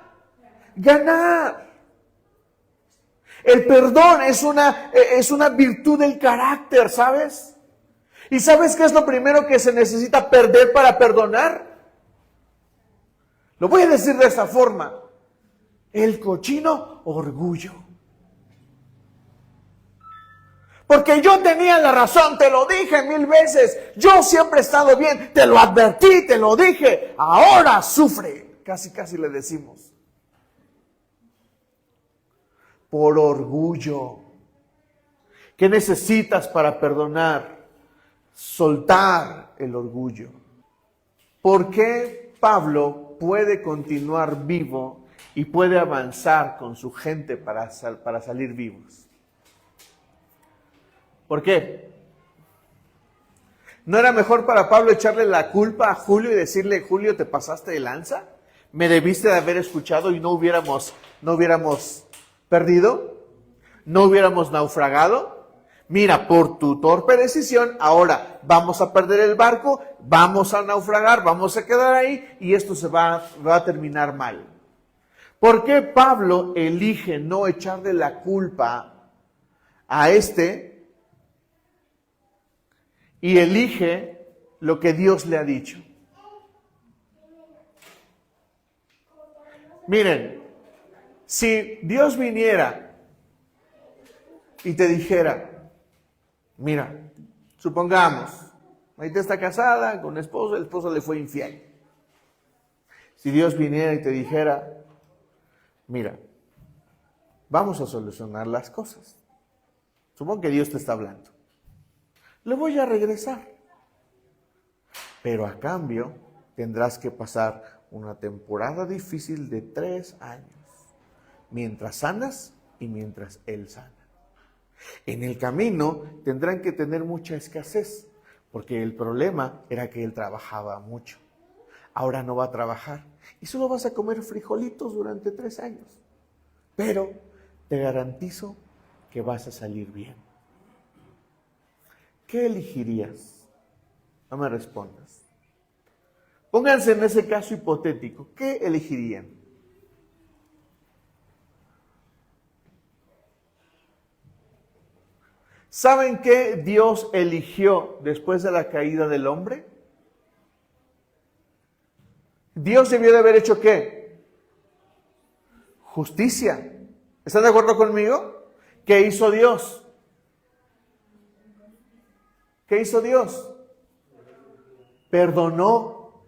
Speaker 1: ganar. El perdón es una virtud del carácter, ¿sabes? ¿Y sabes qué es lo primero que se necesita perder para perdonar? Lo voy a decir de esta forma. El cochino orgullo. Porque yo tenía la razón, te lo dije 1000 veces. Yo siempre he estado bien, te lo advertí, te lo dije. Ahora sufre. Casi le decimos. Por orgullo. ¿Qué necesitas para perdonar? Soltar el orgullo. ¿Por qué Pablo puede continuar vivo y puede avanzar con su gente para salir vivos? ¿Por qué? ¿No era mejor para Pablo echarle la culpa a Julio y decirle, Julio, te pasaste de lanza? ¿Me debiste de haber escuchado y no hubiéramos perdido? ¿No hubiéramos naufragado? Mira, por tu torpe decisión, ahora vamos a perder el barco, vamos a naufragar, vamos a quedar ahí y esto va a terminar mal. ¿Por qué Pablo elige no echarle la culpa a y elige lo que Dios le ha dicho? Miren, si Dios viniera y te dijera, mira, supongamos, Maite está casada con un esposo, el esposo le fue infiel. Si Dios viniera y te dijera, mira, vamos a solucionar las cosas. Supongo que Dios te está hablando. Le voy a regresar. Pero a cambio tendrás que pasar una temporada difícil de 3 años. Mientras sanas y mientras Él sana. En el camino tendrán que tener mucha escasez. Porque el problema era que Él trabajaba mucho. Ahora no va a trabajar. Y solo vas a comer frijolitos durante 3 años. Pero te garantizo que vas a salir bien. ¿Qué elegirías? No me respondas. Pónganse en ese caso hipotético. ¿Qué elegirían? ¿Saben qué Dios eligió después de la caída del hombre? Dios debió de haber hecho ¿qué? Justicia. ¿Están de acuerdo conmigo? ¿Qué hizo Dios? ¿Qué hizo Dios? Perdonó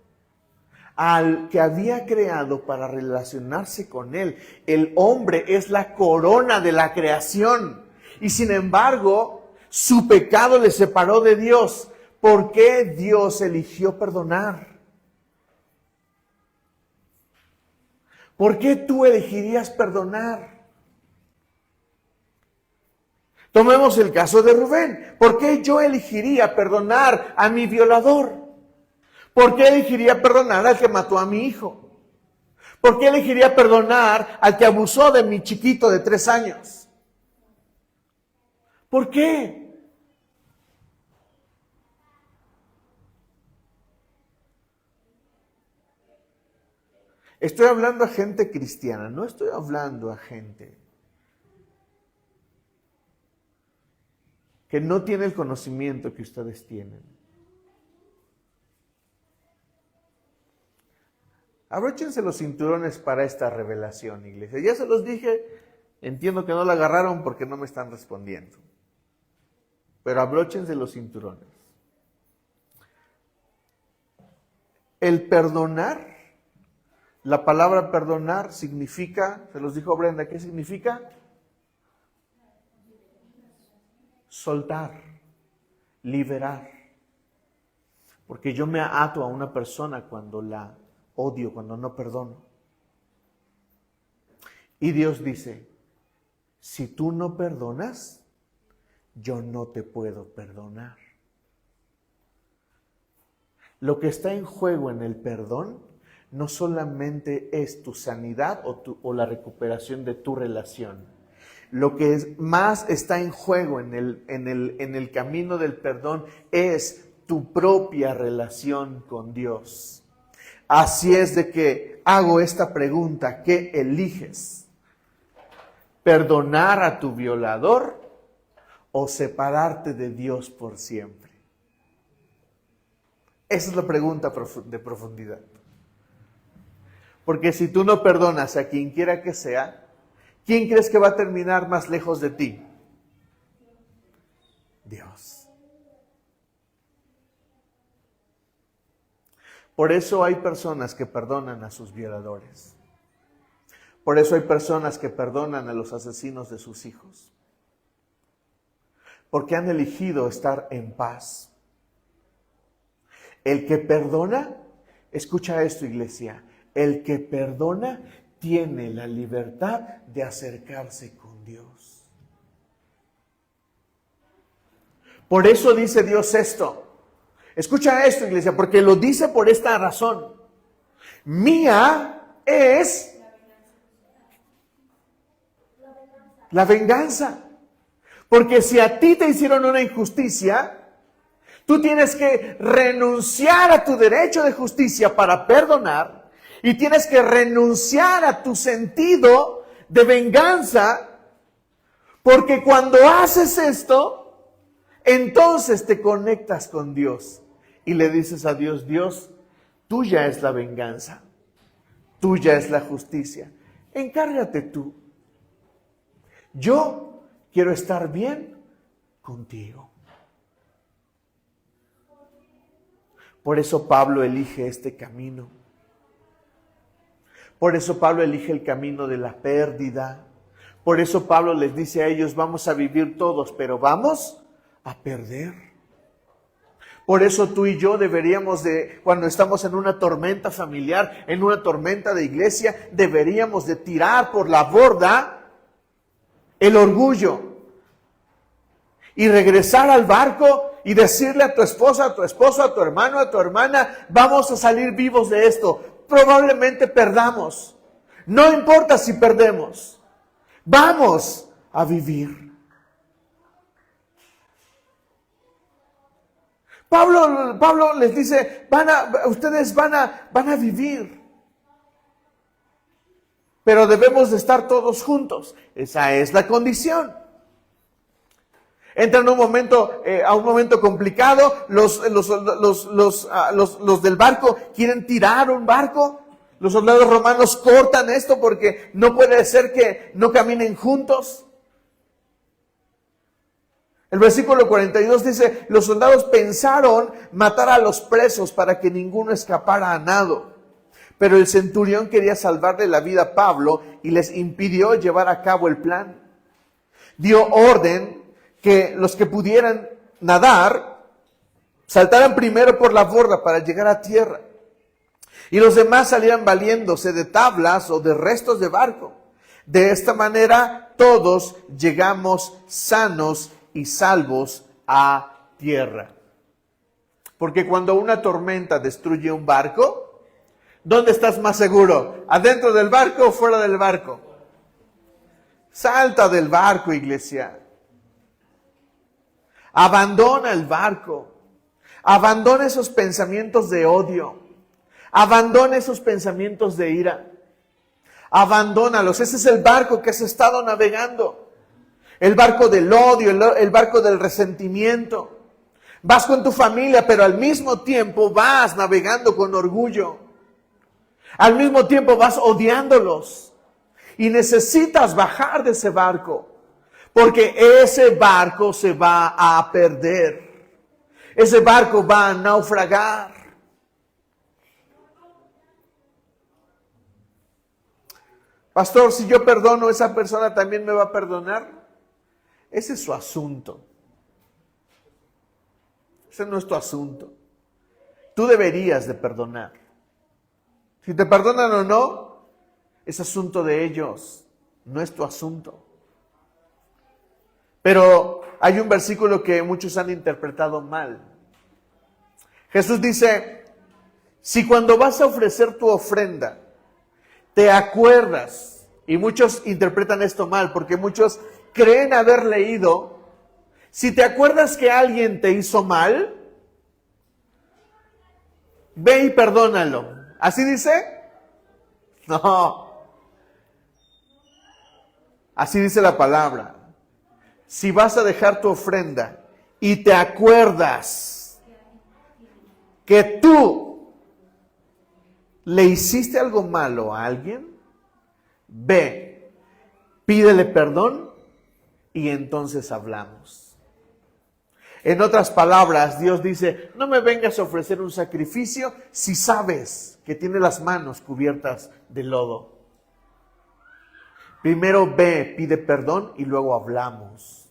Speaker 1: al que había creado para relacionarse con Él. El hombre es la corona de la creación. Y sin embargo, su pecado le separó de Dios. ¿Por qué Dios eligió perdonar? ¿Por qué tú elegirías perdonar? Tomemos el caso de Rubén. ¿Por qué yo elegiría perdonar a mi violador? ¿Por qué elegiría perdonar al que mató a mi hijo? ¿Por qué elegiría perdonar al que abusó de mi chiquito de 3 años? ¿Por qué? Estoy hablando a gente cristiana, no estoy hablando a gente que no tiene el conocimiento que ustedes tienen. Abróchense los cinturones para esta revelación, iglesia. Ya se los dije, entiendo que no la agarraron porque no me están respondiendo. Pero abróchense los cinturones. El perdonar, la palabra perdonar significa, se los dijo Brenda, ¿qué significa? Soltar, liberar. Porque yo me ato a una persona cuando la odio, cuando no perdono. Y Dios dice, si tú no perdonas, yo no te puedo perdonar. Lo que está en juego en el perdón no solamente es tu sanidad o la recuperación de tu relación. Lo que más está en juego en el camino del perdón es tu propia relación con Dios. Así es de que hago esta pregunta, ¿qué eliges? ¿Perdonar a tu violador o separarte de Dios por siempre? Esa es la pregunta de profundidad. Porque si tú no perdonas a quien quiera que sea, ¿quién crees que va a terminar más lejos de ti? Dios. Por eso hay personas que perdonan a sus violadores. Por eso hay personas que perdonan a los asesinos de sus hijos. Porque han elegido estar en paz. El que perdona, escucha esto, iglesia, el que perdona tiene la libertad de acercarse con Dios. Por eso dice Dios esto. Escucha esto, iglesia, porque lo dice por esta razón. Mía es la venganza. Porque si a ti te hicieron una injusticia, tú tienes que renunciar a tu derecho de justicia para perdonar y tienes que renunciar a tu sentido de venganza, porque cuando haces esto, entonces te conectas con Dios y le dices a Dios, Dios, tuya es la venganza, tuya es la justicia, encárgate tú. Yo quiero estar bien contigo. Por eso Pablo elige este camino. Por eso Pablo elige el camino de la pérdida. Por eso Pablo les dice a ellos, vamos a vivir todos, pero vamos a perder. Por eso tú y yo deberíamos de, cuando estamos en una tormenta familiar, en una tormenta de iglesia, deberíamos de tirar por la borda el orgullo y regresar al barco y decirle a tu esposa, a tu esposo, a tu hermano, a tu hermana, vamos a salir vivos de esto. Probablemente perdamos. No importa si perdemos. Vamos a vivir. Pablo les dice, ustedes van a vivir. Pero debemos de estar todos juntos. Esa es la condición. Entran a un momento complicado. Los del barco quieren tirar un barco. Los soldados romanos cortan esto porque no puede ser que no caminen juntos. El versículo 42 dice, los soldados pensaron matar a los presos para que ninguno escapara a nado. Pero el centurión quería salvarle la vida a Pablo y les impidió llevar a cabo el plan. Dio orden que los que pudieran nadar saltaran primero por la borda para llegar a tierra. Y los demás salieran valiéndose de tablas o de restos de barco. De esta manera todos llegamos sanos y salvos a tierra. Porque cuando una tormenta destruye un barco, ¿dónde estás más seguro? ¿Adentro del barco o fuera del barco? Salta del barco, iglesia. Abandona el barco. Abandona esos pensamientos de odio. Abandona esos pensamientos de ira. Abandónalos. Ese es el barco que has estado navegando. El barco del odio, el barco del resentimiento. Vas con tu familia, pero al mismo tiempo vas navegando con orgullo. Al mismo tiempo vas odiándolos. Y necesitas bajar de ese barco. Porque ese barco se va a perder. Ese barco va a naufragar. Pastor, si yo perdono, ¿esa persona también me va a perdonar? Ese es su asunto. Ese no es tu asunto. Tú deberías de perdonar. Si te perdonan o no, es asunto de ellos. No es tu asunto. Pero hay un versículo que muchos han interpretado mal. Jesús dice, si cuando vas a ofrecer tu ofrenda, te acuerdas, y muchos interpretan esto mal, porque muchos creen haber leído, si te acuerdas que alguien te hizo mal, ve y perdónalo. ¿Así dice? No. Así dice la palabra. Si vas a dejar tu ofrenda y te acuerdas que tú le hiciste algo malo a alguien, ve, pídele perdón y entonces hablamos. En otras palabras, Dios dice, no me vengas a ofrecer un sacrificio si sabes que tiene las manos cubiertas de lodo. Primero ve, pide perdón y luego hablamos.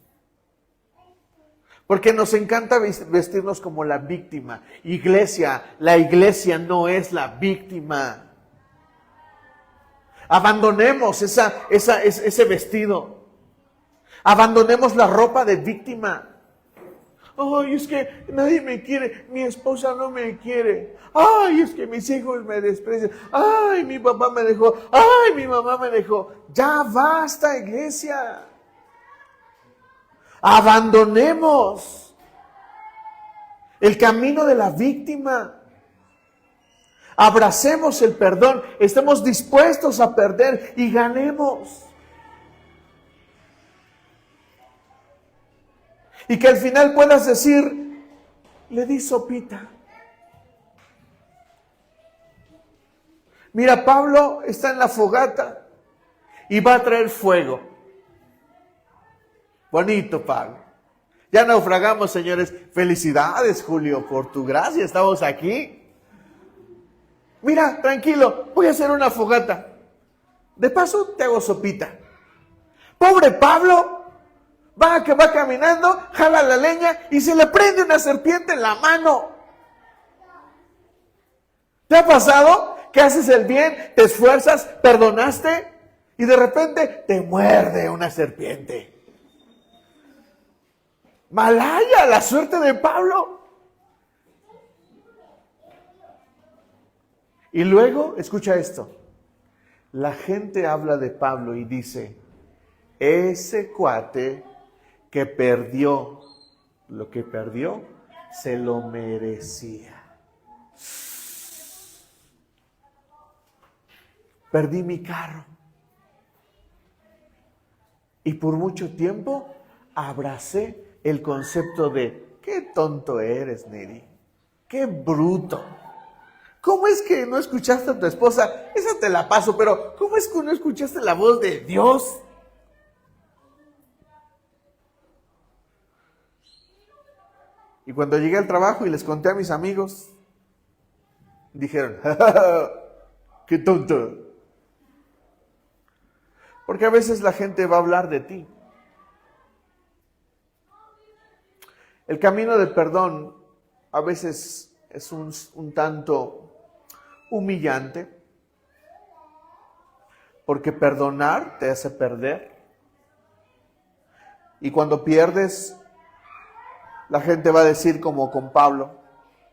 Speaker 1: Porque nos encanta vestirnos como la víctima. Iglesia, la iglesia no es la víctima. Abandonemos ese vestido. Abandonemos la ropa de víctima. Ay, es que nadie me quiere, mi esposa no me quiere. Ay, es que mis hijos me desprecian. Ay, mi papá me dejó. Ay, mi mamá me dejó. Ya basta, iglesia. Abandonemos el camino de la víctima. Abracemos el perdón. Estemos dispuestos a perder y ganemos. Y que al final puedas decir, le di sopita. Mira, Pablo está en la fogata y va a traer fuego. Bonito, Pablo. Ya naufragamos, señores. Felicidades, Julio, por tu gracia. Estamos aquí. Mira, tranquilo, voy a hacer una fogata. De paso, te hago sopita. Pobre Pablo, va caminando, jala la leña y se le prende una serpiente en la mano. ¿Te ha pasado que haces el bien, te esfuerzas, perdonaste y de repente te muerde una serpiente? Malaya, la suerte de Pablo. Y luego, escucha esto. La gente habla de Pablo y dice, ese cuate que perdió lo que perdió, se lo merecía. Perdí mi carro. Y por mucho tiempo abracé el concepto de, qué tonto eres, Neri. Qué bruto. ¿Cómo es que no escuchaste a tu esposa? Esa te la paso, pero ¿cómo es que no escuchaste la voz de Dios? Y cuando llegué al trabajo y les conté a mis amigos, dijeron, ¡ja, ja, ja! ¡Qué tonto! Porque a veces la gente va a hablar de ti. El camino del perdón a veces es un tanto humillante, porque perdonar te hace perder. Y cuando pierdes, la gente va a decir como con Pablo,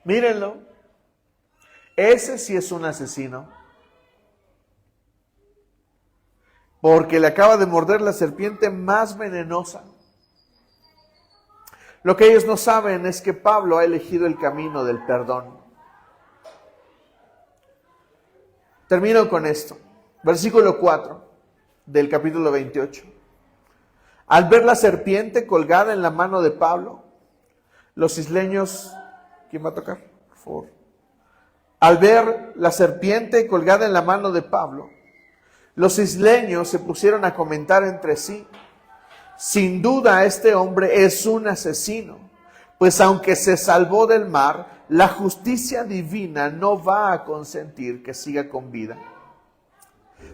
Speaker 1: mírenlo, ese sí es un asesino, porque le acaba de morder la serpiente más venenosa. Lo que ellos no saben es que Pablo ha elegido el camino del perdón. Termino con esto. Versículo 4 del capítulo 28. Al ver la serpiente colgada en la mano de Pablo, los isleños... ¿Quién va a tocar? Por favor. Al ver la serpiente colgada en la mano de Pablo, los isleños se pusieron a comentar entre sí. Sin duda este hombre es un asesino, pues aunque se salvó del mar, la justicia divina no va a consentir que siga con vida.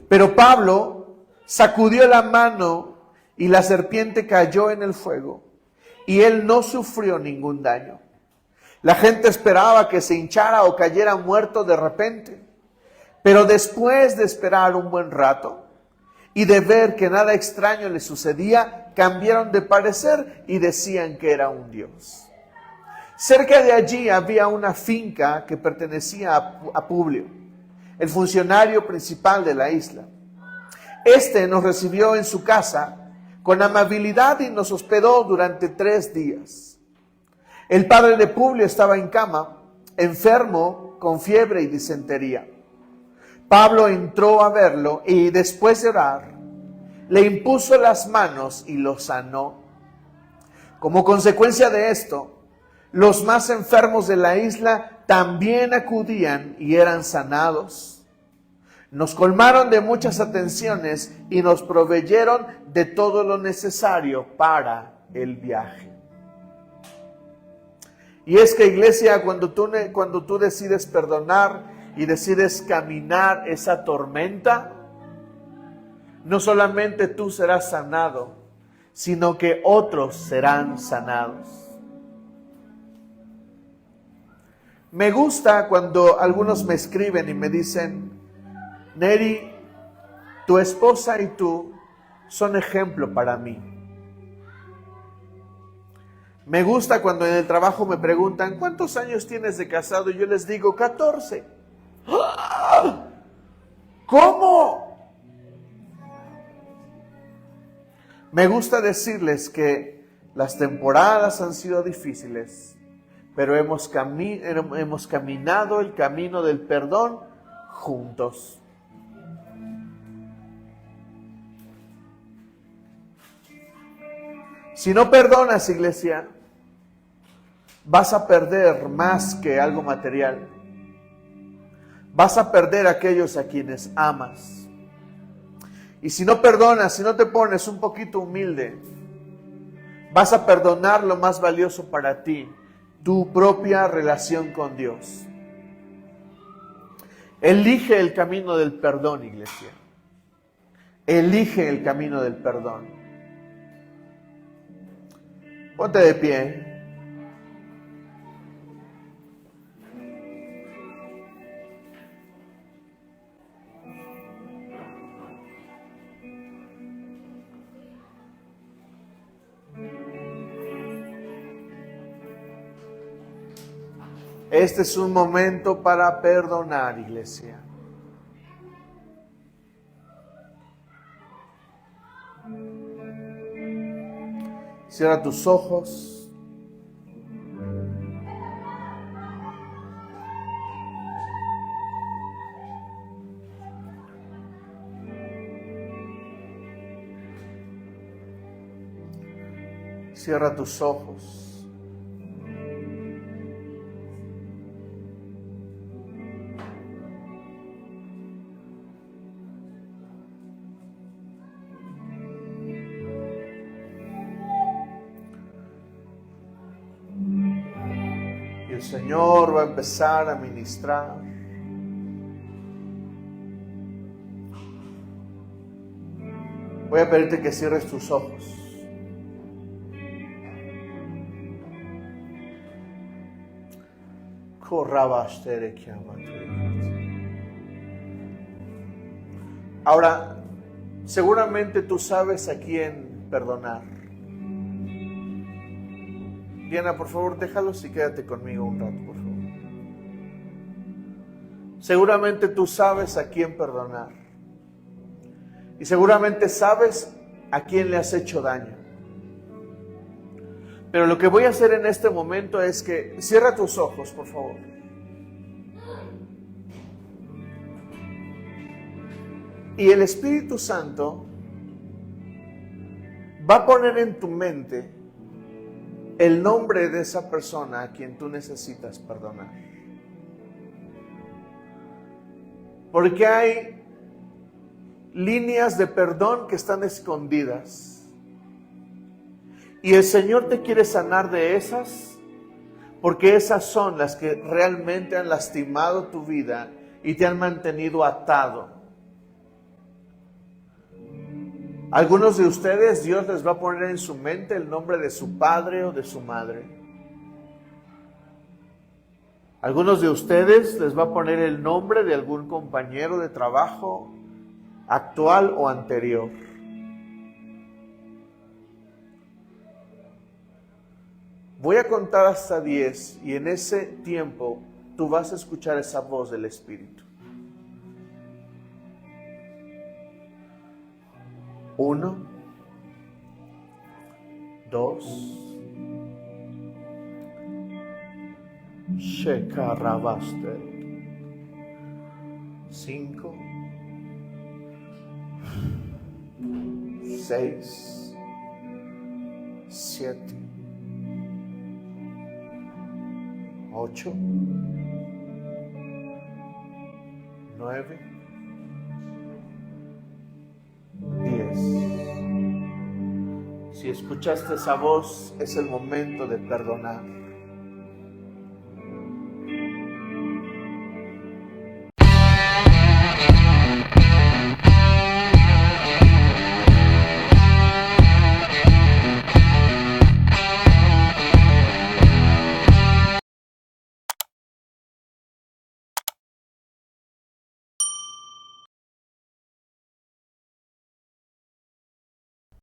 Speaker 1: Pero Pablo sacudió la mano y la serpiente cayó en el fuego y él no sufrió ningún daño. La gente esperaba que se hinchara o cayera muerto de repente, pero después de esperar un buen rato y de ver que nada extraño le sucedía, cambiaron de parecer y decían que era un dios. Cerca de allí había una finca que pertenecía a Publio, el funcionario principal de la isla. Este nos recibió en su casa con amabilidad y nos hospedó durante 3 días. El padre de Publio estaba en cama, enfermo, con fiebre y disentería. Pablo entró a verlo y después de orar, le impuso las manos y lo sanó. Como consecuencia de esto, los más enfermos de la isla también acudían y eran sanados. Nos colmaron de muchas atenciones y nos proveyeron de todo lo necesario para el viaje. Y es que, iglesia, cuando tú decides perdonar y decides caminar esa tormenta, no solamente tú serás sanado, sino que otros serán sanados. Me gusta cuando algunos me escriben y me dicen, Neri, tu esposa y tú son ejemplo para mí. Me gusta cuando en el trabajo me preguntan, ¿cuántos años tienes de casado? Y yo les digo, 14. ¡Ah! ¿Cómo? Me gusta decirles que las temporadas han sido difíciles, pero hemos caminado el camino del perdón juntos. Si no perdonas, iglesia, vas a perder más que algo material. Vas a perder a aquellos a quienes amas. Y si no perdonas, si no te pones un poquito humilde, vas a perdonar lo más valioso para ti, tu propia relación con Dios. Elige el camino del perdón, iglesia. Elige el camino del perdón. Ponte de pie. Este es un momento para perdonar, iglesia. Cierra tus ojos. Cierra tus ojos. El Señor va a empezar a ministrar. Voy a pedirte que cierres tus ojos. Ahora, Seguramente tú sabes a quién perdonar. Diana, por favor, déjalos y quédate conmigo un rato, por favor. Seguramente tú sabes a quién perdonar. Y seguramente sabes a quién le has hecho daño. Pero lo que voy a hacer en este momento es que cierra tus ojos, por favor. Y el Espíritu Santo va a poner en tu mente el nombre de esa persona a quien tú necesitas perdonar. Porque hay líneas de perdón que están escondidas. Y el Señor te quiere sanar de esas, porque esas son las que realmente han lastimado tu vida y te han mantenido atado. Algunos de ustedes, Dios les va a poner en su mente el nombre de su padre o de su madre. Algunos de ustedes les va a poner el nombre de algún compañero de trabajo actual o anterior. Voy a contar hasta 10 y en ese tiempo tú vas a escuchar esa voz del Espíritu. 1, 2, Shekarabaste. 5, 6, 7, 8, 9, 10. Si escuchaste esa voz, es el momento de perdonar.